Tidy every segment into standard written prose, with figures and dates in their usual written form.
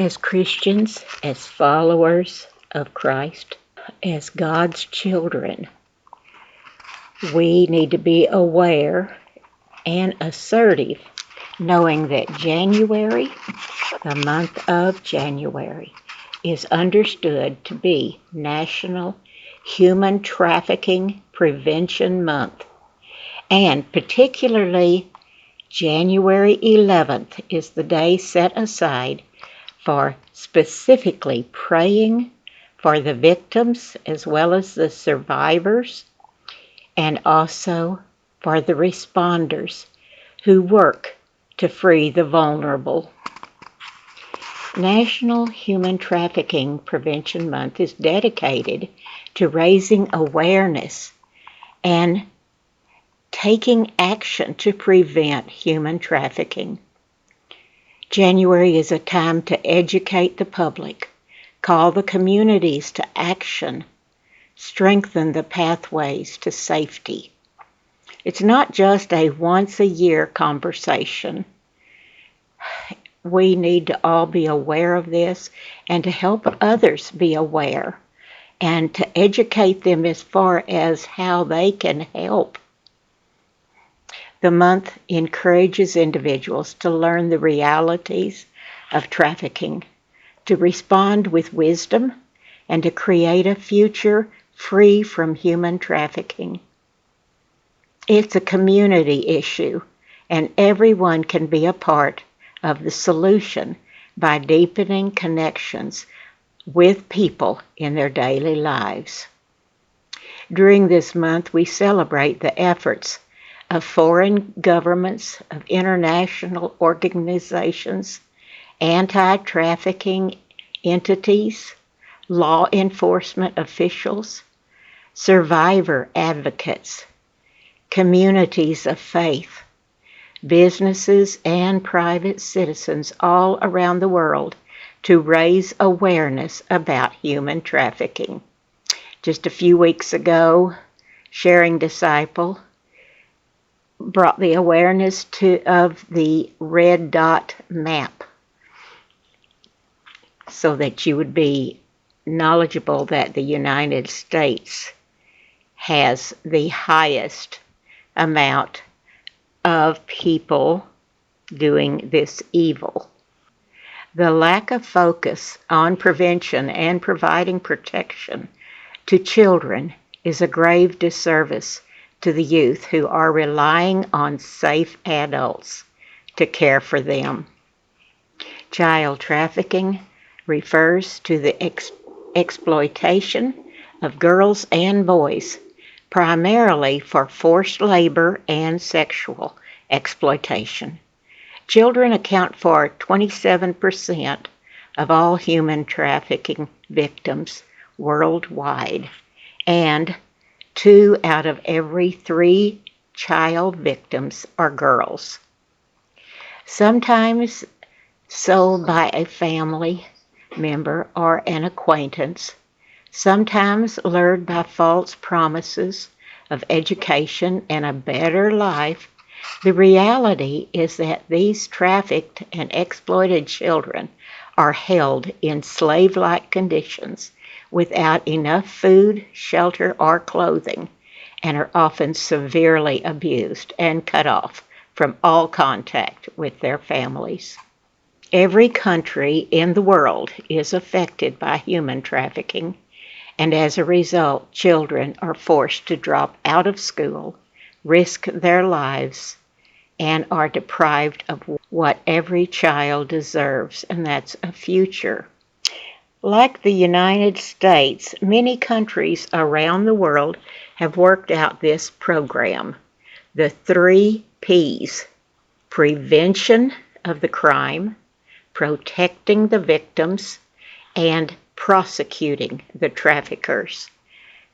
As Christians, as followers of Christ, as God's children, we need to be aware and assertive, knowing that January, the month of January, is understood to be National Human Trafficking Prevention Month. And particularly January 11th is the day set aside for specifically praying for the victims as well as the survivors, and also for the responders who work to free the vulnerable. National Human Trafficking Prevention Month is dedicated to raising awareness and taking action to prevent human trafficking. January is a time to educate the public, call the communities to action, strengthen the pathways to safety. It's not just a once-a-year conversation. We need to all be aware of this and to help others be aware and to educate them as far as how they can help. The month encourages individuals to learn the realities of trafficking, to respond with wisdom, and to create a future free from human trafficking. It's a community issue, and everyone can be a part of the solution by deepening connections with people in their daily lives. During this month, we celebrate the efforts of foreign governments, of international organizations, anti-trafficking entities, law enforcement officials, survivor advocates, communities of faith, businesses, and private citizens all around the world to raise awareness about human trafficking. Just a few weeks ago, Sharing Disciple brought the awareness of the red dot map so that you would be knowledgeable that the United States has the highest amount of people doing this evil. The lack of focus on prevention and providing protection to children is a grave disservice to the youth who are relying on safe adults to care for them. Child trafficking refers to the exploitation of girls and boys, primarily for forced labor and sexual exploitation. Children account for 27% of all human trafficking victims worldwide, and 2 out of every 3 child victims are girls. Sometimes sold by a family member or an acquaintance, sometimes lured by false promises of education and a better life. The reality is that these trafficked and exploited children are held in slave-like conditions without enough food, shelter, or clothing, and are often severely abused and cut off from all contact with their families. Every country in the world is affected by human trafficking, and as a result, children are forced to drop out of school, risk their lives, and are deprived of what every child deserves, and that's a future. Like the United States, many countries around the world have worked out this program. The 3 P's: prevention of the crime, protecting the victims, and prosecuting the traffickers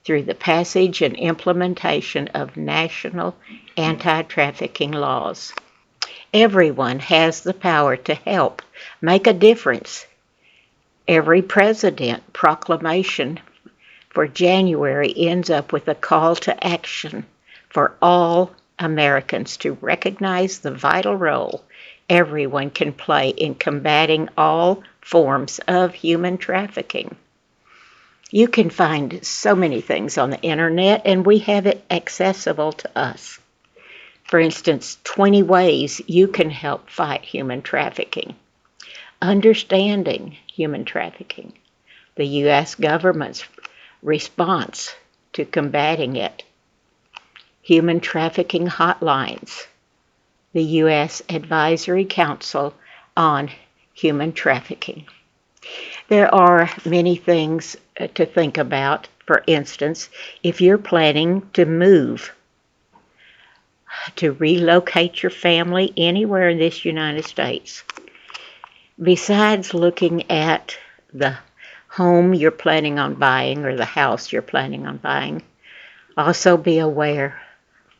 through the passage and implementation of national anti-trafficking laws. Everyone has the power to help make a difference. Every president proclamation for January ends up with a call to action for all Americans to recognize the vital role everyone can play in combating all forms of human trafficking. You can find so many things on the internet, and we have it accessible to us. For instance, 20 ways you can help fight human trafficking. Understanding human trafficking. The U.S. government's response to combating it. Human trafficking hotlines. The U.S. Advisory Council on Human Trafficking. There are many things to think about. For instance, if you're planning to move, to relocate your family anywhere in this United States, besides looking at the home you're planning on buying or the house you're planning on buying, also be aware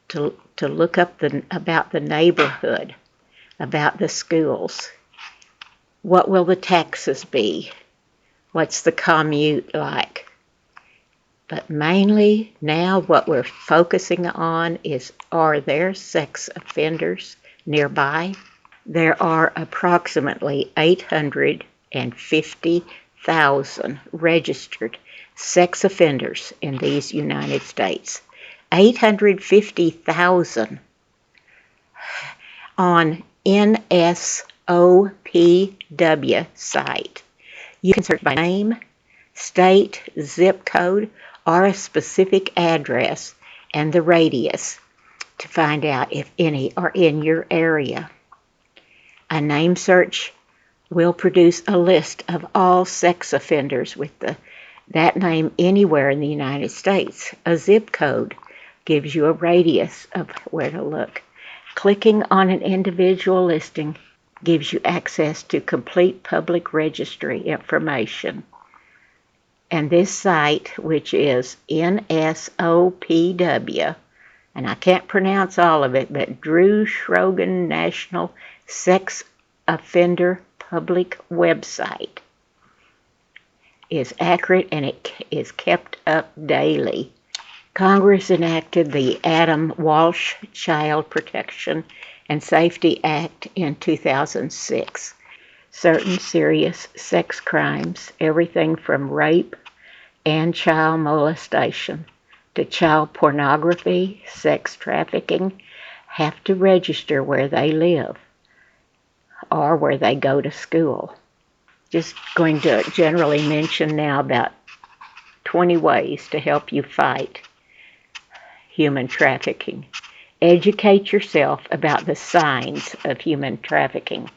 to look up about the neighborhood, about the schools. What will the taxes be? What's the commute like? But mainly now what we're focusing on is, are there sex offenders nearby? There are approximately 850,000 registered sex offenders in these United States. 850,000 on NSOPW site. You can search by name, state, zip code, or a specific address and the radius to find out if any are in your area. A name search will produce a list of all sex offenders with that name anywhere in the United States. A zip code gives you a radius of where to look. Clicking on an individual listing gives you access to complete public registry information. And this site, which is NSOPW, and I can't pronounce all of it, but Drew Schrogen National Sex Offender Public Website, is accurate and it is kept up daily. Congress enacted the Adam Walsh Child Protection and Safety Act in 2006. Certain serious sex crimes, everything from rape and child molestation to child pornography, sex trafficking, have to register where they live or where they go to school. Just going to generally mention now about 20 ways to help you fight human trafficking. Educate yourself about the signs of human trafficking.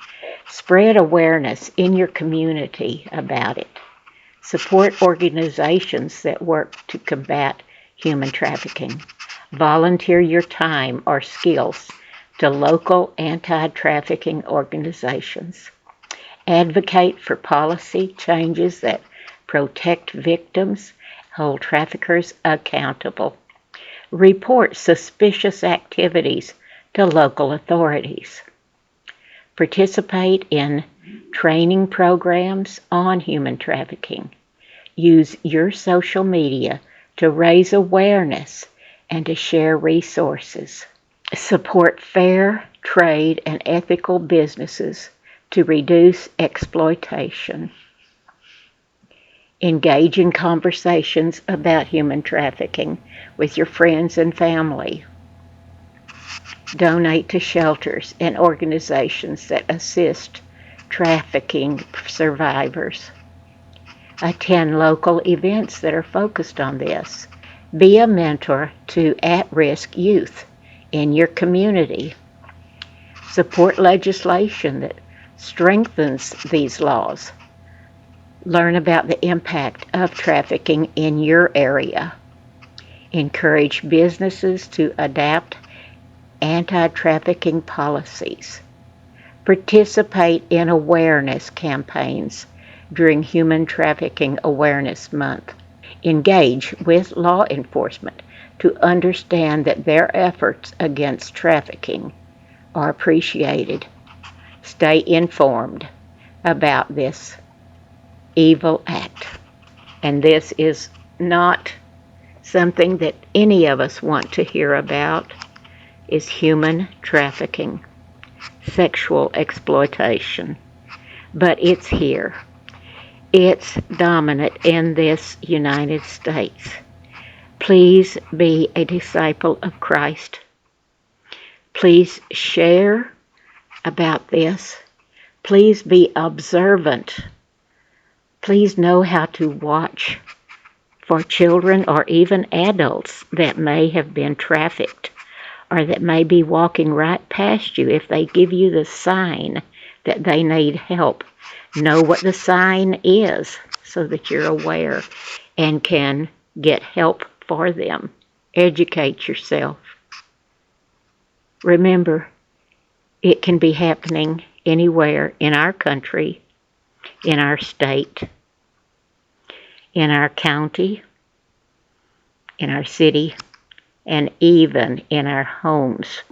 Spread awareness in your community about it. Support organizations that work to combat human trafficking. Volunteer your time or skills to local anti-trafficking organizations. Advocate for policy changes that protect victims, hold traffickers accountable. Report suspicious activities to local authorities. Participate in training programs on human trafficking. Use your social media to raise awareness and to share resources. Support fair trade and ethical businesses to reduce exploitation. Engage in conversations about human trafficking with your friends and family. Donate to shelters and organizations that assist trafficking survivors. Attend local events that are focused on this. Be a mentor to at-risk youth in your community. Support legislation that strengthens these laws. Learn about the impact of trafficking in your area. Encourage businesses to adapt anti-trafficking policies. Participate in awareness campaigns during Human Trafficking Awareness Month. Engage with law enforcement to understand that their efforts against trafficking are appreciated. Stay informed about this evil act. And this is not something that any of us want to hear about, is human trafficking. sexual exploitation, but it's here. It's dominant in this United States. Please be a disciple of Christ. Please share about this. Please be observant. Please know how to watch for children or even adults that may have been trafficked or that may be walking right past you. If they give you the sign that they need help, know what the sign is so that you're aware and can get help for them. Educate yourself. Remember, it can be happening anywhere in our country, in our state, in our county, in our city, and even in our homes.